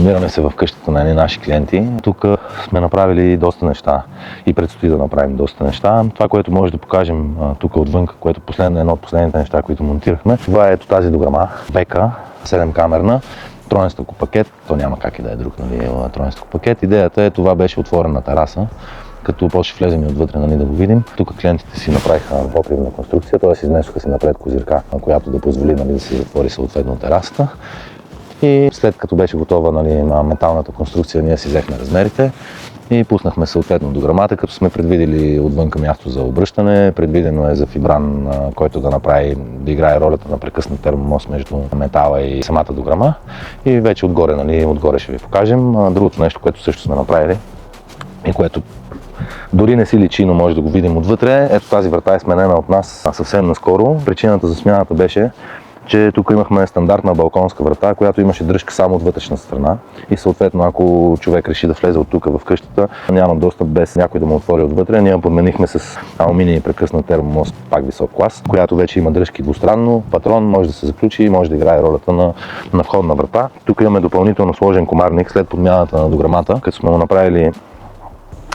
Намираме се в къщата на едни наши клиенти. Тук сме направили доста неща и предстои да направим доста неща. Това, което може да покажем тук отвън, което едно от последните неща, които монтирахме, това е ето тази дограма, бека, 7-камерна, троен стъклопакет. То няма как и да е друг, нали, троен стъклопакет. Идеята е, това беше отворена тераса, като после влезем и отвътре, нали, да го видим. Тук клиентите си направиха покривна конструкция, т.е. изнесоха си напред козирка, която да позволи, нали, да се затвори съответно терасата. И след като беше готова, нали, металната конструкция, ние си взехме размерите и пуснахме съответно дограмата, като сме предвидели отвънка място за обръщане. Предвидено е за фибран, който да играе ролята на прекъснат термомост между метала и самата дограма. И вече отгоре, нали, отгоре ще ви покажем. Другото нещо, което също сме направили и което дори не си личи, но може да го видим отвътре. Ето тази врата е сменена от нас съвсем наскоро. Причината за смяната беше, че тук имахме стандартна балконска врата, която имаше дръжка само от вътрешна страна и съответно, ако човек реши да влезе от тук в къщата, няма достъп без някой да му отвори отвътре. Ние подменихме с алуминий прекъснат термомост, пак висок клас, която вече има дръжки двустранно, патрон, може да се заключи и може да играе ролята на входна врата. Тук имаме допълнително сложен комарник след подмяната на дограмата, като сме го направили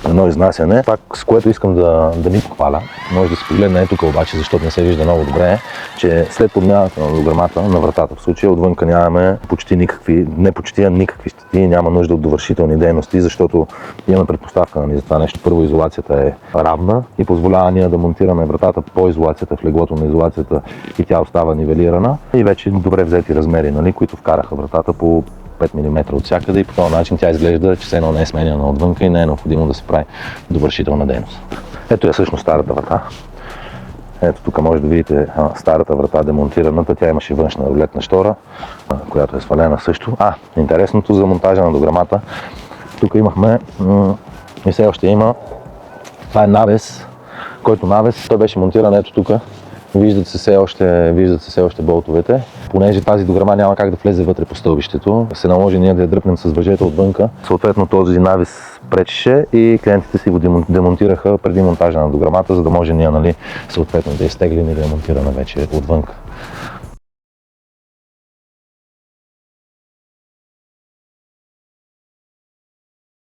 едно изнасяне. Пак с което искам да ни похваля, може да се погледне тук обаче, защото не се вижда много добре, че след подмяната на дограмата, на вратата в случая, отвънка нямаме никакви щети, няма нужда от довършителни дейности, защото имаме предпоставка, нали, за това нещо. Първо, изолацията е равна и позволява ние да монтираме вратата по изолацията, в леглото на изолацията и тя остава нивелирана и вече добре взети размери, нали, които вкараха вратата по 5 мм от всякъде и по този начин тя изглежда, че все едно не е сменяна отвънка и не е необходимо да се прави довършителна дейност. Ето е всъщност старата врата. Ето тук може да видите старата врата, демонтираната. Тя имаше външна рулетна щора, която е свалена също. Интересното за монтажа на дограмата. Тук имахме и все още има. Това е навес, който навес, той беше монтиран ето тук. Виждат се все още болтовете. Понеже тази дограма няма как да влезе вътре по стълбището, се наложи ние да я дръпнем с въжета отвънка. Съответно този навес пречеше и клиентите си го демонтираха преди монтажа на дограмата, за да може ние, нали, съответно да я изтеглим и да я монтираме вече отвънка.